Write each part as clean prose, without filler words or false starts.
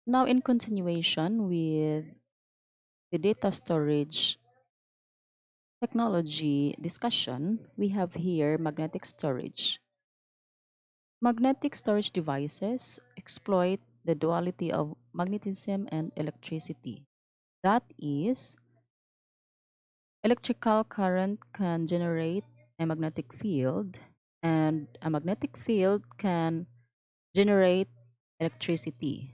Now, in continuation with the data storage technology discussion, we have here magnetic storage. Magnetic storage devices exploit the duality of magnetism and electricity. That is, electrical current can generate a magnetic field, and a magnetic field can generate electricity.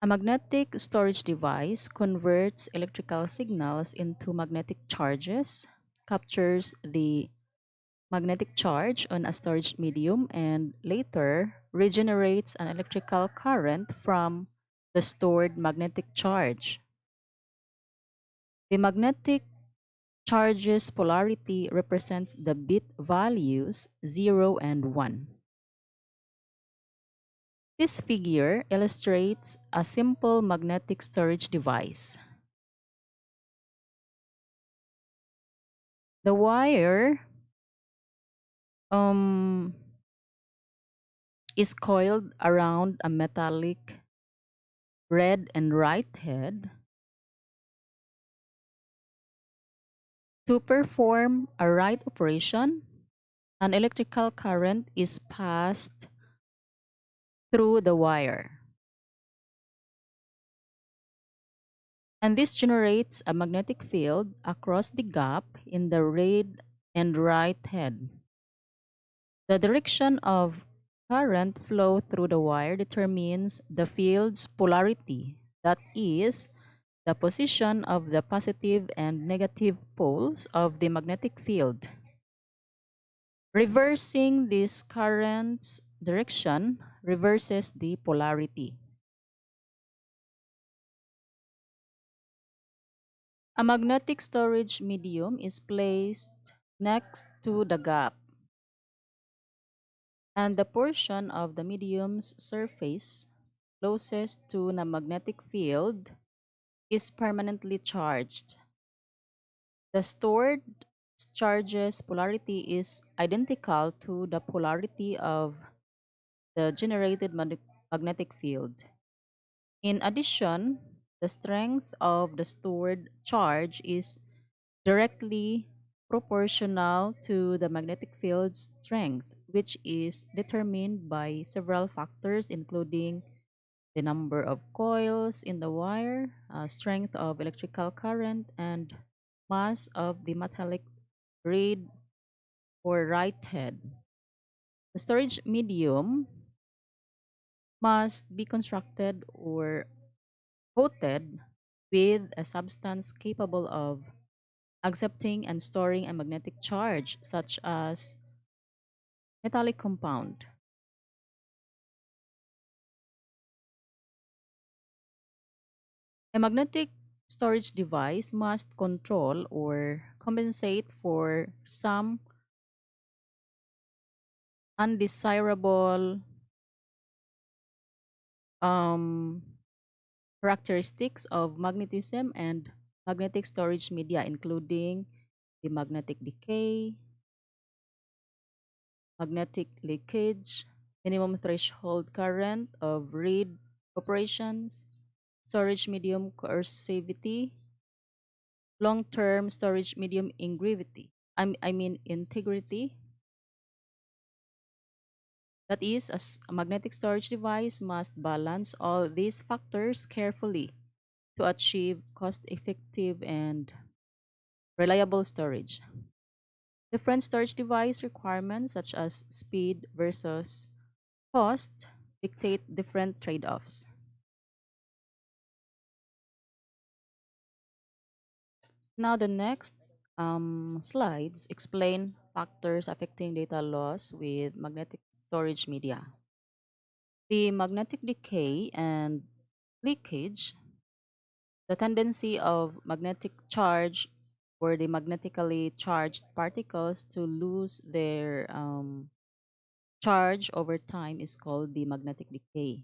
A magnetic storage device converts electrical signals into magnetic charges, captures the magnetic charge on a storage medium, and later regenerates an electrical current from the stored magnetic charge. The magnetic charge's polarity represents the bit values 0 and 1. This figure illustrates a simple magnetic storage device. The wire um, is coiled around a metallic red and right head. To perform a right operation, an electrical current is passed through the wire, and this generates a magnetic field across the gap in the red and right head. The direction of current flow through the wire determines the field's polarity, that is, the position of the positive and negative poles of the magnetic field. Reversing this current's direction reverses the polarity. A magnetic storage medium is placed next to the gap, and the portion of the medium's surface closest to the magnetic field is permanently charged. The stored charge's polarity is identical to the polarity of the generated magnetic field. In addition, the strength of the stored charge is directly proportional to the magnetic field's strength, which is determined by several factors, including the number of coils in the wire, strength of electrical current, and mass of the metallic reed or right head. The storage medium must be constructed or coated with a substance capable of accepting and storing a magnetic charge, such as metallic compound. A magnetic storage device must control or compensate for some undesirable um, characteristics of magnetism and magnetic storage media, including the magnetic decay, magnetic leakage, minimum threshold current of read operations, storage medium coercivity, long-term storage medium integrity. That is, a magnetic storage device must balance all these factors carefully to achieve cost-effective and reliable storage. Different storage device requirements, such as speed versus cost, dictate different trade-offs. Now, the next slides explain factors affecting data loss with magnetic storage media. The magnetic decay and leakage, the tendency of magnetic charge or the magnetically charged particles to lose their charge over time is called the magnetic decay.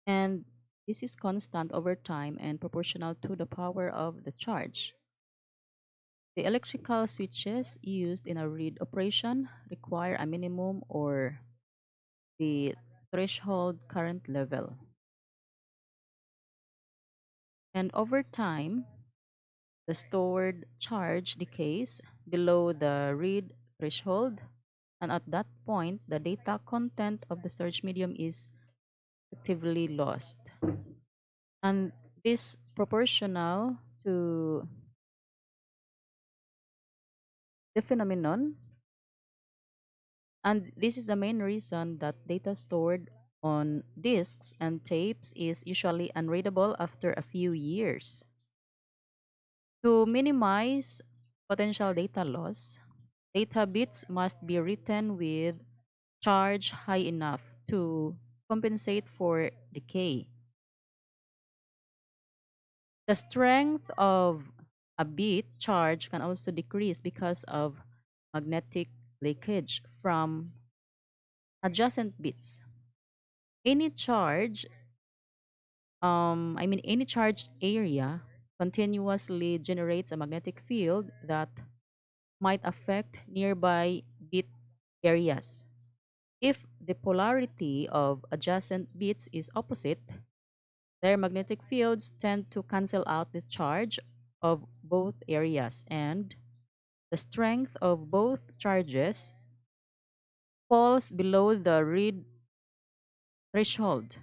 And this is constant over time and proportional to the power of the charge. The electrical switches used in a read operation require a minimum or the threshold current level. And over time, the stored charge decays below the read threshold, and at that point, the data content of the storage medium is effectively lost. And this proportional to the phenomenon, and this is the main reason that data stored on disks and tapes is usually unreadable after a few years. To minimize potential data loss, data bits must be written with charge high enough to compensate for decay. The strength of a bit charge can also decrease because of magnetic leakage from adjacent bits. Any charge, any charged area continuously generates a magnetic field that might affect nearby bit areas. If the polarity of adjacent bits is opposite, their magnetic fields tend to cancel out this charge of both areas, and the strength of both charges falls below the read threshold.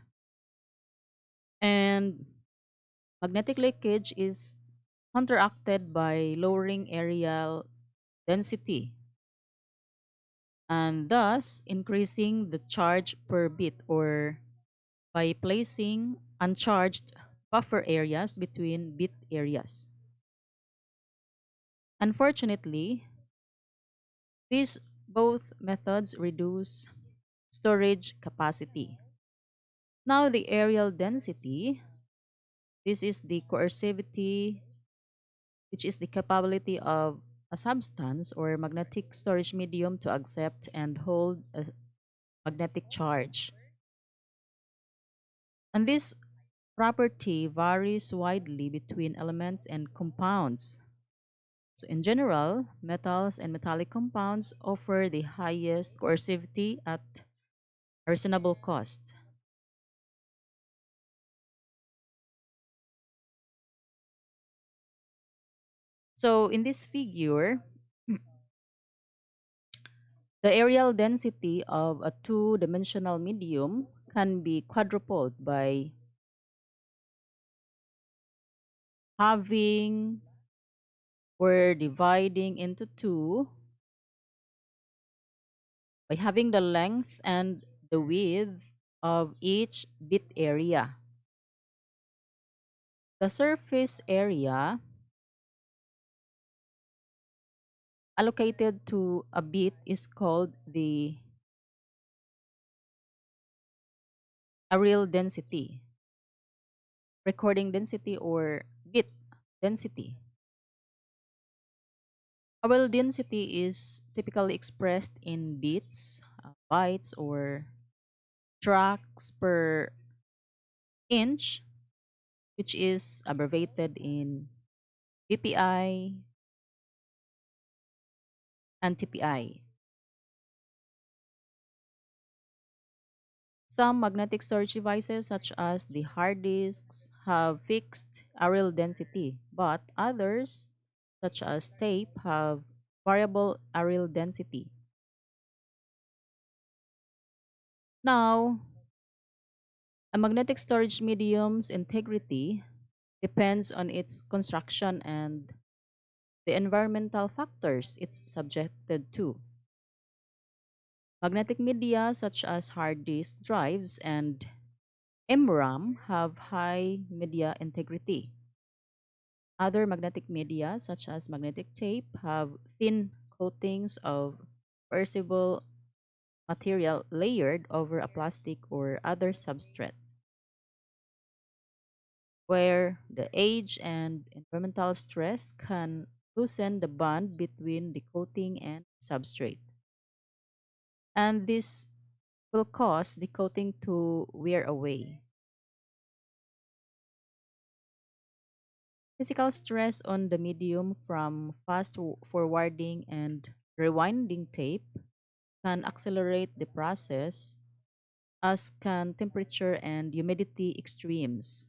And magnetic leakage is counteracted by lowering areal density and thus increasing the charge per bit, or by placing uncharged buffer areas between bit areas. Unfortunately, these both methods reduce storage capacity. Now, the areal density, this is the coercivity, which is the capability of a substance or magnetic storage medium to accept and hold a magnetic charge. And this property varies widely between elements and compounds. So, in general, metals and metallic compounds offer the highest coercivity at a reasonable cost. So, in this figure, the areal density of a two-dimensional medium can be quadrupled by having or dividing into two, by having the length and the width of each bit area. The surface area allocated to a bit is called the areal density, recording density, or bit density. Areal density is typically expressed in bits, bytes, or tracks per inch, which is abbreviated in BPI and TPI. Some magnetic storage devices, such as the hard disks, have fixed areal density, but others, such as tape, have variable areal density. Now, a magnetic storage medium's integrity depends on its construction and the environmental factors it's subjected to. Magnetic media, such as hard disk drives and MRAM, have high media integrity. Other magnetic media, such as magnetic tape, have thin coatings of perceivable material layered over a plastic or other substrate, where the age and environmental stress can loosen the bond between the coating and substrate. And this will cause the coating to wear away. Physical stress on the medium from forwarding and rewinding tape can accelerate the process, as can temperature and humidity extremes.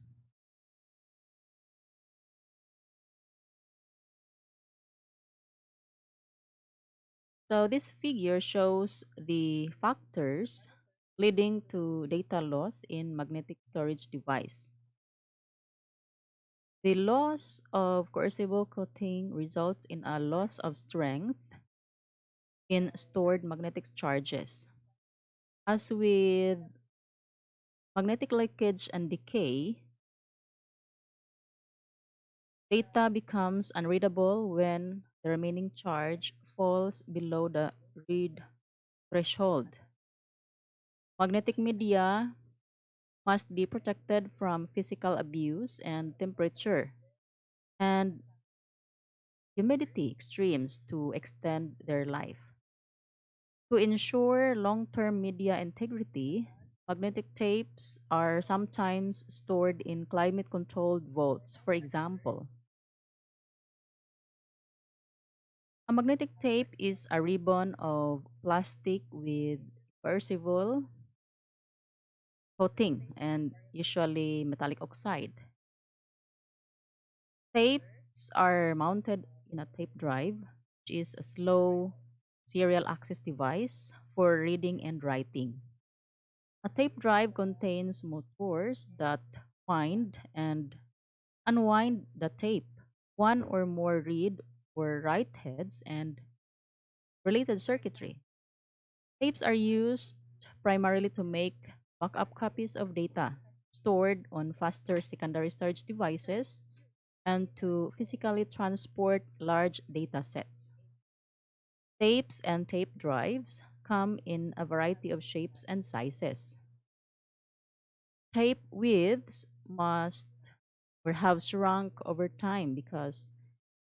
So this figure shows the factors leading to data loss in magnetic storage device. The loss of coercible coating results in a loss of strength in stored magnetic charges. As with magnetic leakage and decay, data becomes unreadable when the remaining charge falls below the read threshold. Magnetic media must be protected from physical abuse and temperature and humidity extremes to extend their life. To ensure long term media integrity, magnetic tapes are sometimes stored in climate controlled vaults. For example, a magnetic tape is a ribbon of plastic with perceivable coating and usually metallic oxide. Tapes are mounted in a tape drive, which is a slow serial access device for reading and writing. A tape drive contains motors that wind and unwind the tape, one or more read or write heads, and related circuitry. Tapes are used primarily to make backup copies of data stored on faster secondary storage devices and to physically transport large data sets. Tapes and tape drives come in a variety of shapes and sizes. Tape widths must or have shrunk over time because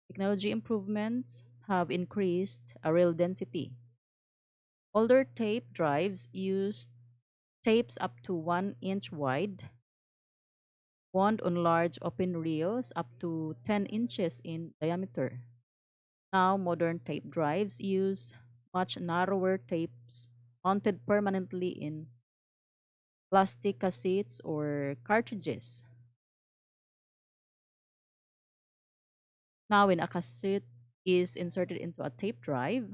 technology improvements have increased array density. Older tape drives used tapes up to 1 inch wide, wound on large open reels up to 10 inches in diameter. Now, modern tape drives use much narrower tapes mounted permanently in plastic cassettes or cartridges. Now, when a cassette is inserted into a tape drive,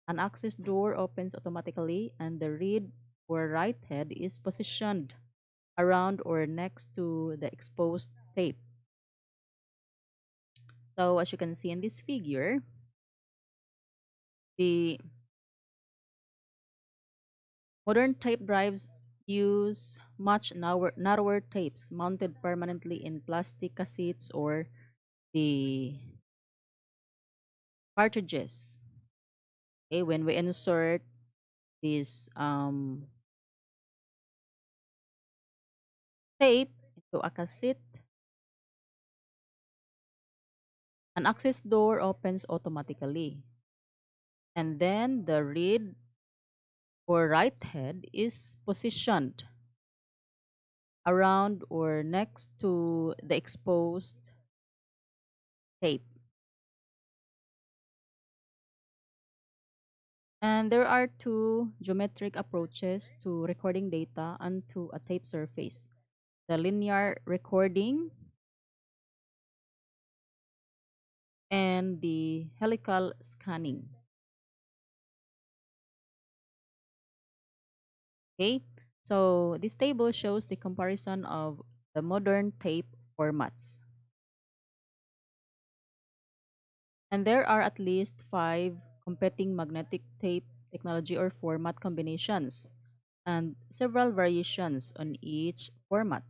an access door opens automatically and the read or write head is positioned around or next to the exposed tape. So, as you can see in this figure, the modern tape drives use much narrower tapes mounted permanently in plastic cassettes or the cartridges. Okay, when we insert this tape into a cassette, an access door opens automatically. And then the read or write head is positioned around or next to the exposed tape. And there are two geometric approaches to recording data onto a tape surface: the linear recording and the helical scanning. Okay, so this table shows the comparison of the modern tape formats. And there are at least five competing magnetic tape technology or format combinations and several variations on each format.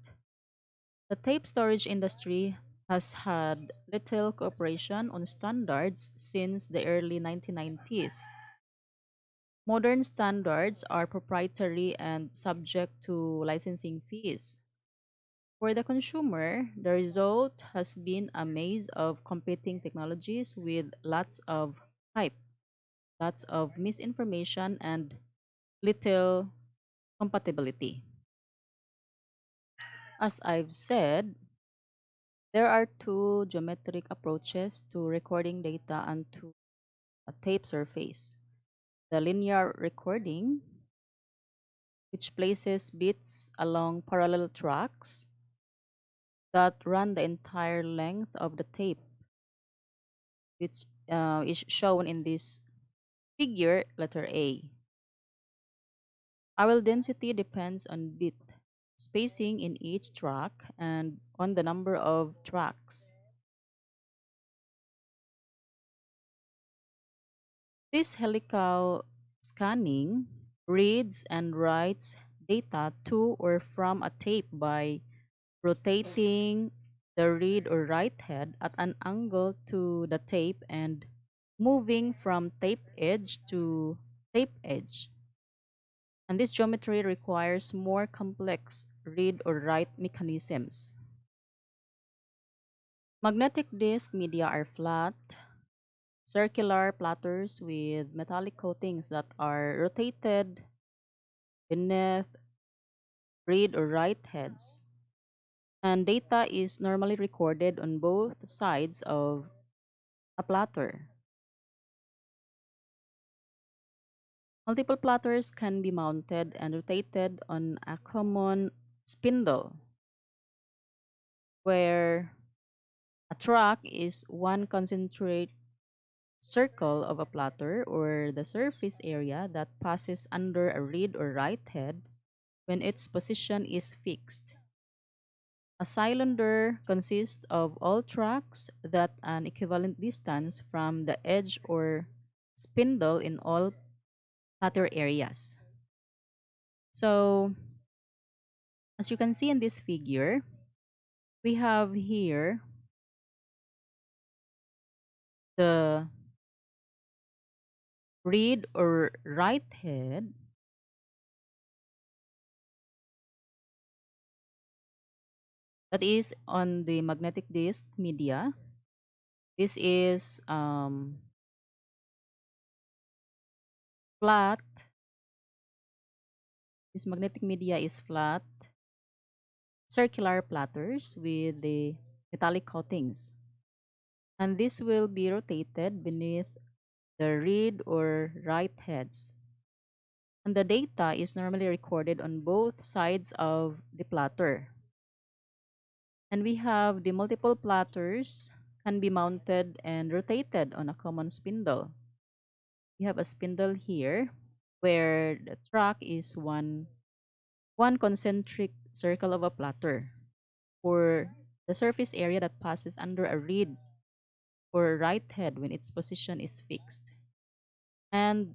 The tape storage industry has had little cooperation on standards since the early 1990s. Modern standards are proprietary and subject to licensing fees. For the consumer, the result has been a maze of competing technologies with lots of hype, lots of misinformation, and little compatibility. As I've said, there are two geometric approaches to recording data onto a tape surface: the linear recording, which places bits along parallel tracks that run the entire length of the tape, which is shown in this Figure letter A. Owl density depends on bit spacing in each track and on the number of tracks. This helical scanning reads and writes data to or from a tape by rotating the read or write head at an angle to the tape and moving from tape edge to tape edge. And this geometry requires more complex read or write mechanisms. Magnetic disk media are flat, circular platters with metallic coatings that are rotated beneath read or write heads. And data is normally recorded on both sides of a platter. Multiple platters can be mounted and rotated on a common spindle, where a track is one concentric circle of a platter or the surface area that passes under a read or write head when its position is fixed. A cylinder consists of all tracks that an equivalent distance from the edge or spindle in all platter areas. So, as you can see in this figure, we have here the read or write head that is on the magnetic disk media. This is flat. This magnetic media is flat, circular platters with the metallic coatings. And this will be rotated beneath the read or write heads. And the data is normally recorded on both sides of the platter. And we have the multiple platters can be mounted and rotated on a common spindle. We have a spindle here where the track is one concentric circle of a platter for the surface area that passes under a reed or right head when its position is fixed. And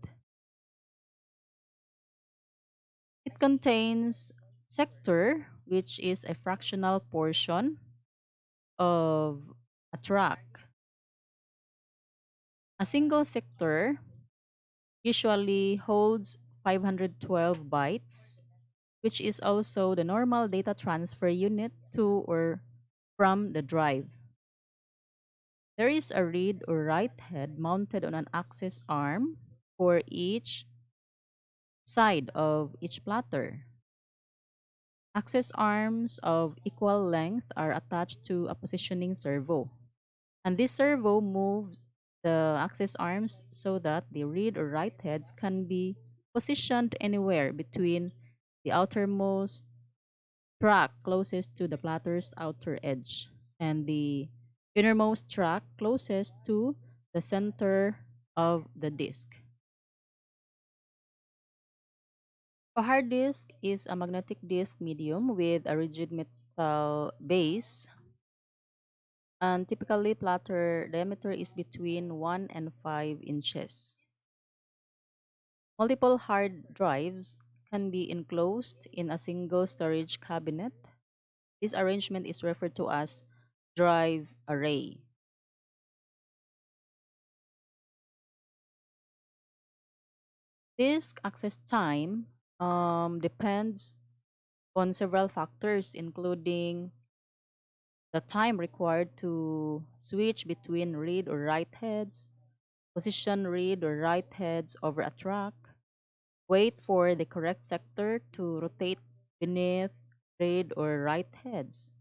it contains sector, which is a fractional portion of a track. A single sector usually holds 512 bytes, which is also the normal data transfer unit to or from the drive. There is a read or write head mounted on an access arm for each side of each platter. Access arms of equal length are attached to a positioning servo. And this servo moves the access arms so that the read or write heads can be positioned anywhere between the outermost track closest to the platter's outer edge and the innermost track closest to the center of the disk. A hard disk is a magnetic disk medium with a rigid metal base, and typically platter diameter is between 1 and 5 inches. Multiple hard drives can be enclosed in a single storage cabinet. This arrangement is referred to as drive array. Disk access time depends on several factors, including the time required to switch between read or write heads, position read or write heads over a track, wait for the correct sector to rotate beneath read or write heads.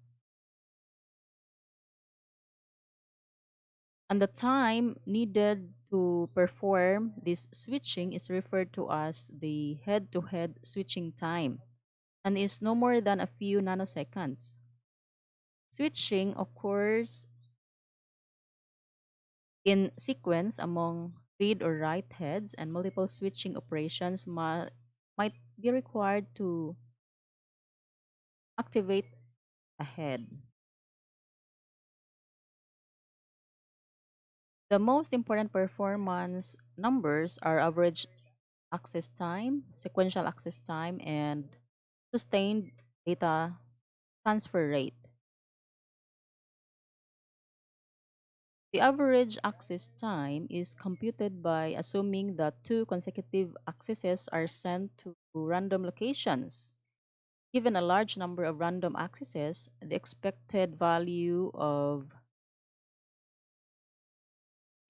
And the time needed to perform this switching is referred to as the head to head switching time and is no more than a few nanoseconds. Switching occurs in sequence among read or write heads, and multiple switching operations might be required to activate a head. The most important performance numbers are average access time, sequential access time, and sustained data transfer rate. The average access time is computed by assuming that two consecutive accesses are sent to random locations. Given a large number of random accesses, the expected value of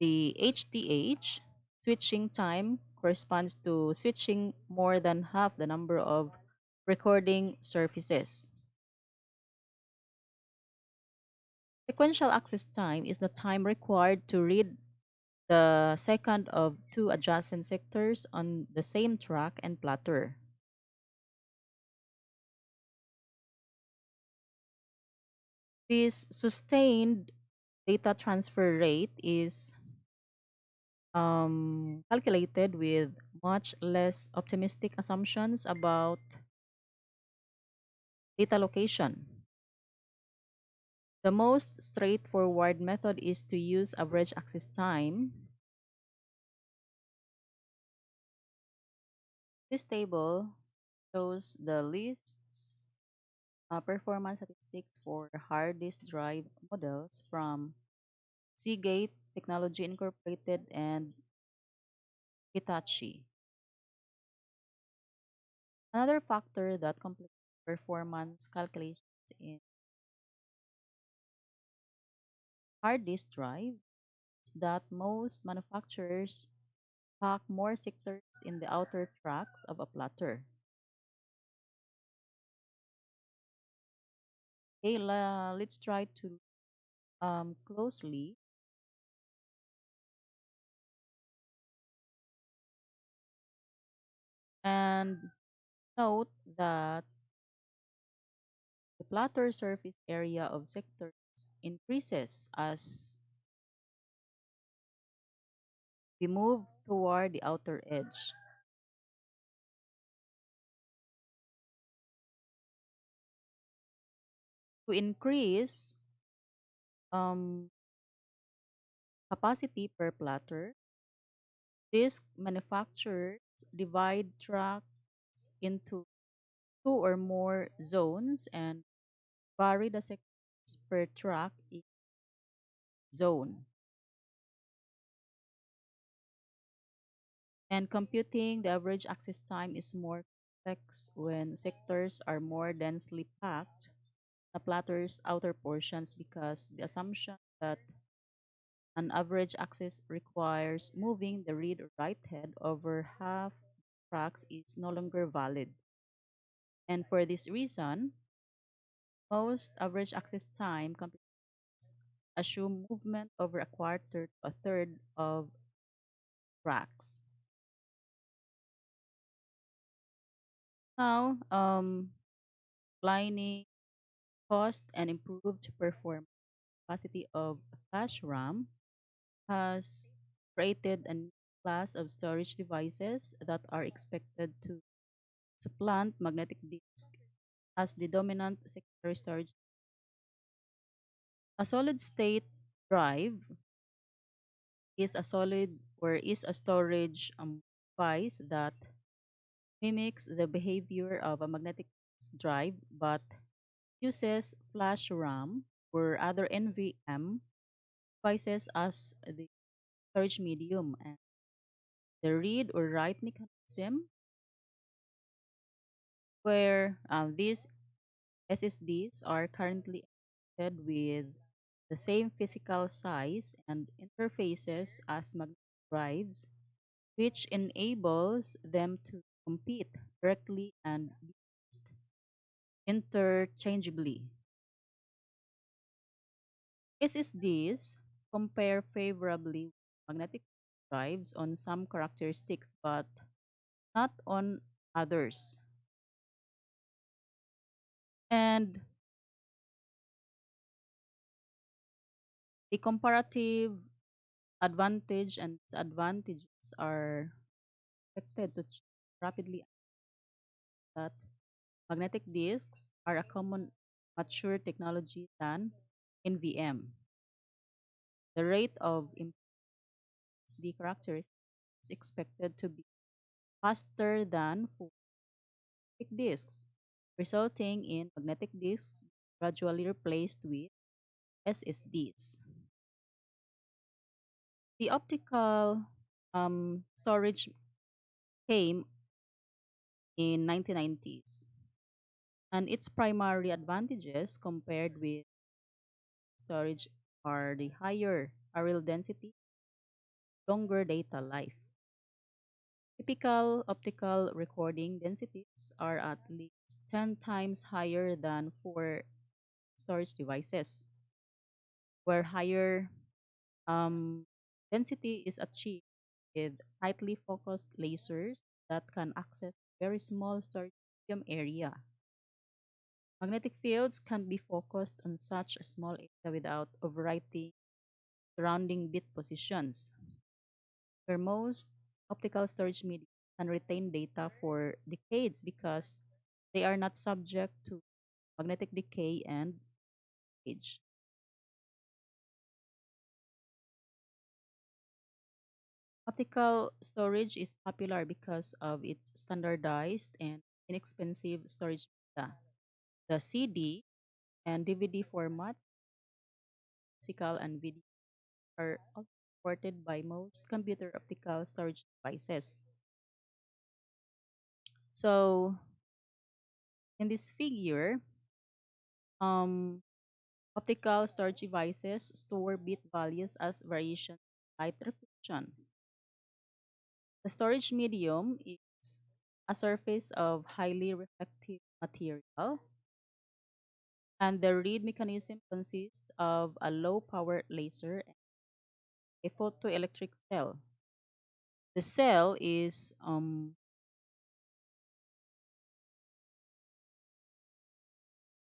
the HTH switching time corresponds to switching more than half the number of recording surfaces. Sequential access time is the time required to read the second of two adjacent sectors on the same track and platter. This sustained data transfer rate is calculated with much less optimistic assumptions about data location. The most straightforward method is to use average access time. This table shows the lists performance statistics for hard disk drive models from Seagate Technology Incorporated and Hitachi. Another factor that complicates performance calculations in hard disk drive is that most manufacturers pack more sectors in the outer tracks of a platter. Okay, let's try to closely and note that the platter surface area of sectors increases as we move toward the outer edge. To increase um, capacity per platter, these manufacturers divide tracks into two or more zones and vary the sectors per track each zone. And computing the average access time is more complex when sectors are more densely packed the platter's outer portions because the assumption that an average axis requires moving the read or write head over half tracks is no longer valid. And for this reason, most average access time computers assume movement over a quarter to a third of tracks. Now, lining cost and improved performance capacity of flash RAM has created a new class of storage devices that are expected to supplant magnetic disk as the dominant secondary storage. A solid state drive is a storage device that mimics the behavior of a magnetic disk drive but uses flash RAM or other NVM devices as the storage medium and the read or write mechanism where these SSDs are currently equipped with the same physical size and interfaces as magnetic drives, which enables them to compete directly and be used interchangeably. SSDs compare favorably with magnetic drives on some characteristics, but not on others. And the comparative advantage and disadvantages are expected to rapidly that magnetic disks are a common mature technology than NVM. The rate of the characters is expected to be faster than full magnetic disks, resulting in magnetic disks gradually replaced with SSDs. The optical storage came in 1990s, and its primary advantages compared with storage are the higher areal density, longer data life. Typical optical recording densities are at least 10 times higher than for storage devices, where higher um, density is achieved with tightly focused lasers that can access very small storage medium area. Magnetic fields can be focused on such a small area without overwriting surrounding bit positions, where most optical storage media can retain data for decades because they are not subject to magnetic decay and age. Optical storage is popular because of its standardized and inexpensive storage media. The CD and DVD formats, physical and video, are all supported by most computer optical storage devices. So, in this figure, um, optical storage devices store bit values as variation light reflection. The storage medium is a surface of highly reflective material, and the read mechanism consists of a low power laser and a photoelectric cell. The cell is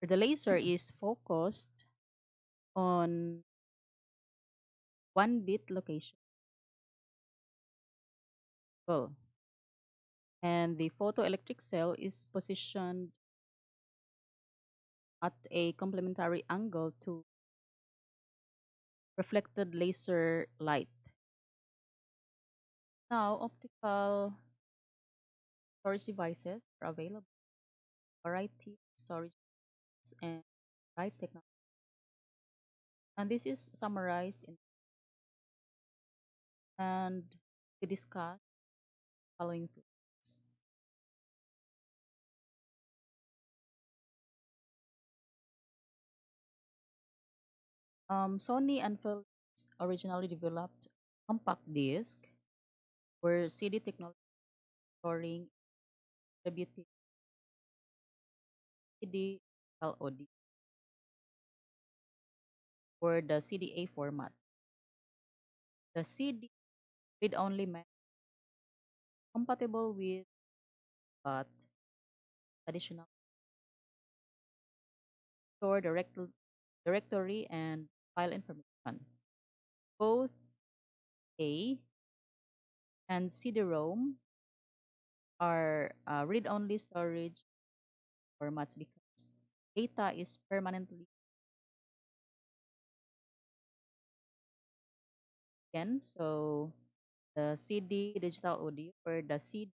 the laser is focused on one bit location, well, and the photoelectric cell is positioned at a complementary angle to reflected laser light. Now, optical storage devices are available, variety of storage and light technology. And this is summarized in and we discuss following slides. Sony and Philips originally developed compact disc where CD technology storing distributed CD LOD for the CDA format. The CD read-only meant compatible with but additional store directory and file information. Both A and CD-ROM are read-only storage formats because data is permanently again. So the CD digital audio or the CD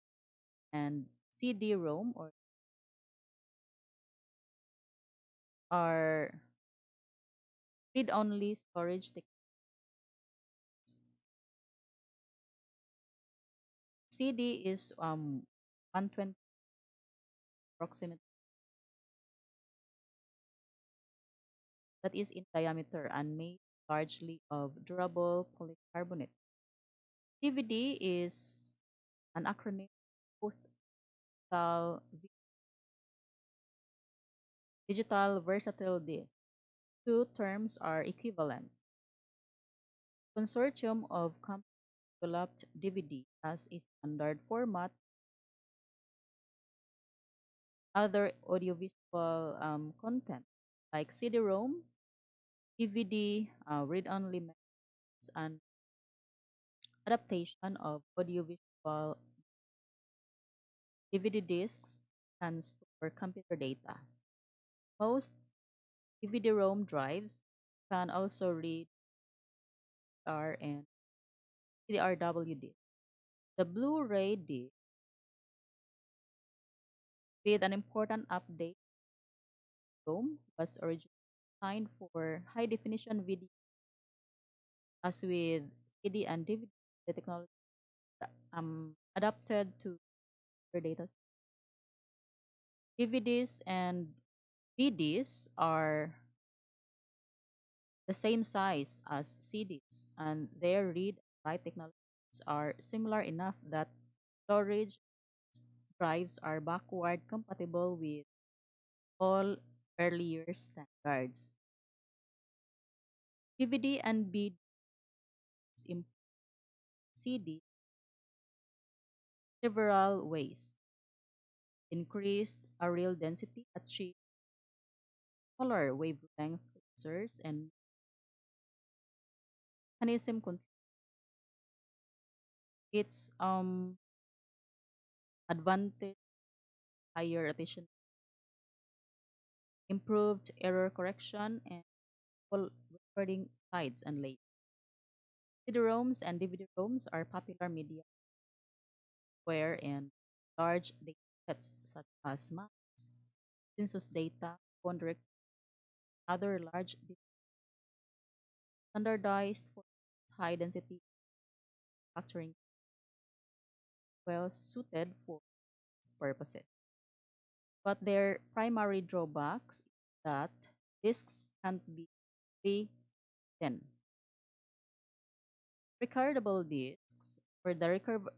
and CD-ROM or are read-only storage techniques. CD is 120 approximately that is in diameter and made largely of durable polycarbonate. DVD is an acronym both digital, digital versatile disc. Two terms are equivalent. Consortium of companies developed DVD as a standard format. Other audiovisual content like CD-ROM, DVD, read-only methods, and adaptation of audiovisual DVD discs can store computer data. Most DVD-ROM drives can also read R and CDRW disc. The Blu-ray disc, with an important update, ROM was originally designed for high-definition video. As with CD and DVD, the technology adapted to their data. DVDs and BDs are the same size as CDs, and their read and write technologies are similar enough that storage drives are backward compatible with all earlier standards. DVD and BDs improve CD several ways. Increased areal density, achieve smaller wavelength lasers, and mechanism control. Its advantage, higher rotation, improved error correction, and full recording sides and layers. CD-ROMs and DVD-ROMs are popular media where and large data sets such as maps, census data, phone direct, other large standardized for high density manufacturing, well suited for these purposes. But their primary drawbacks is that discs can't be rewritten. Recordable discs, or the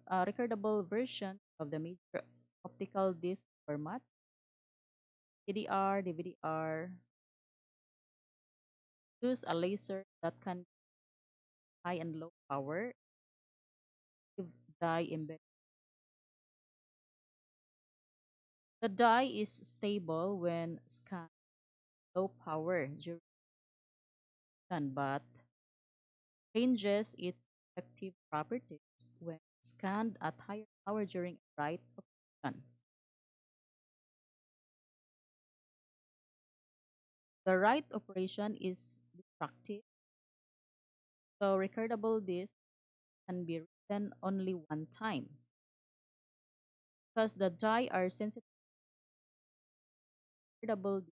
recordable version of the major optical disc formats, CDR, DVD-R, use a laser that can be high and low power with dye embedded. The dye is stable when scanned low power duration, but changes its effective properties when scanned at higher power during bright operation. The right operation is destructive, so recordable disc can be written only one time. Because the dye are sensitive, recordable disc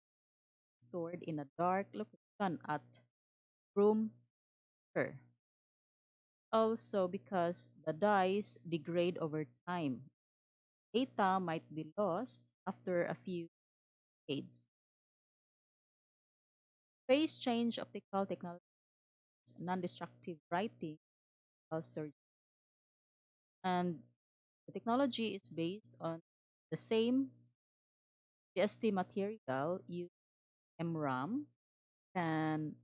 stored in a dark location at room temperature. Also, because the dyes degrade over time, data might be lost after a few decades. Phase change optical technology, non-destructive writing, storage, and the technology is based on the same GST material used MRAM can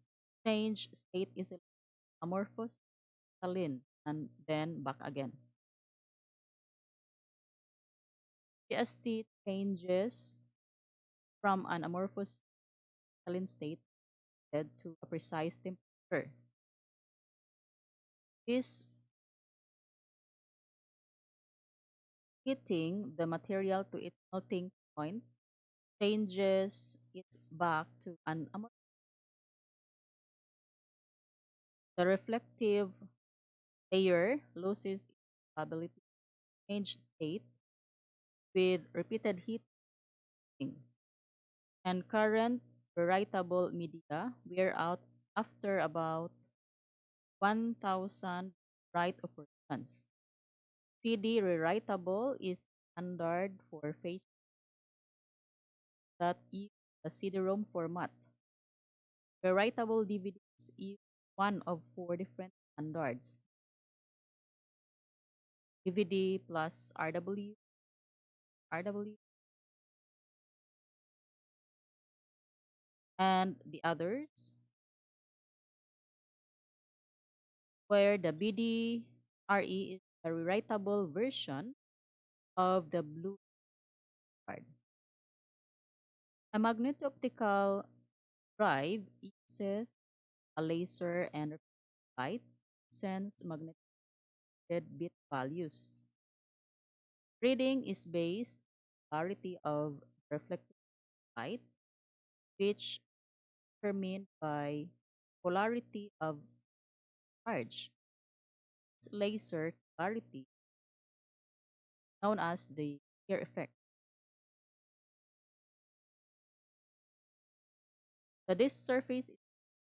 change state easily, amorphous, crystalline, and then back again. GST changes from an amorphous crystalline state led to a precise temperature. This heating the material to its melting point changes it back to an amorphous. The reflective layer loses its ability to change state with repeated heating, and current rewritable media wear out after about 1,000 write operations. CD rewritable is standard for face that use the CD-ROM format. Rewritable DVDs use one of four different standards: DVD plus RW, and the others, where the BDRE is the rewritable version of the blue card. A magneto-optical drive uses a laser and light sense magnetic bit values. Reading is based on clarity of reflected light, which determined by polarity of charge. This laser clarity, known as the Fourier effect. The disk surface is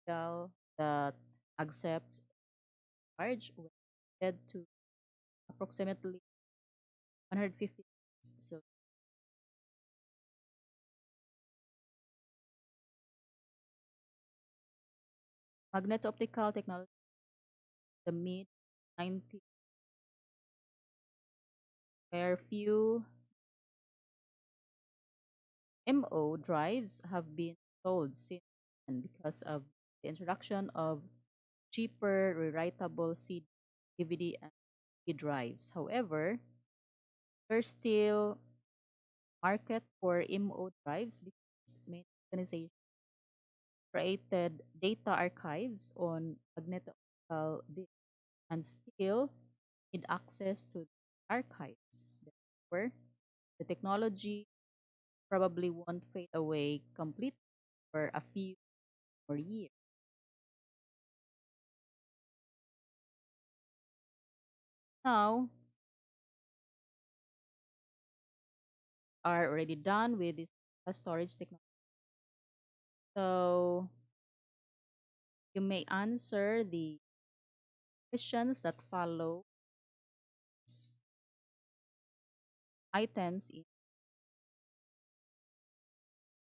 a material that accepts charge when set to approximately 150 degrees Celsius. Magneto-optical technology, the mid 90s, where few MO drives have been sold since and because of the introduction of cheaper rewritable CD, DVD, and E drives. However, there's still market for MO drives because many organizations created data archives on magneto-optical disks and still need access to the archives. Therefore, the technology probably won't fade away completely for a few more years. Now, are already done with this storage technology. So you may answer the questions that follow items in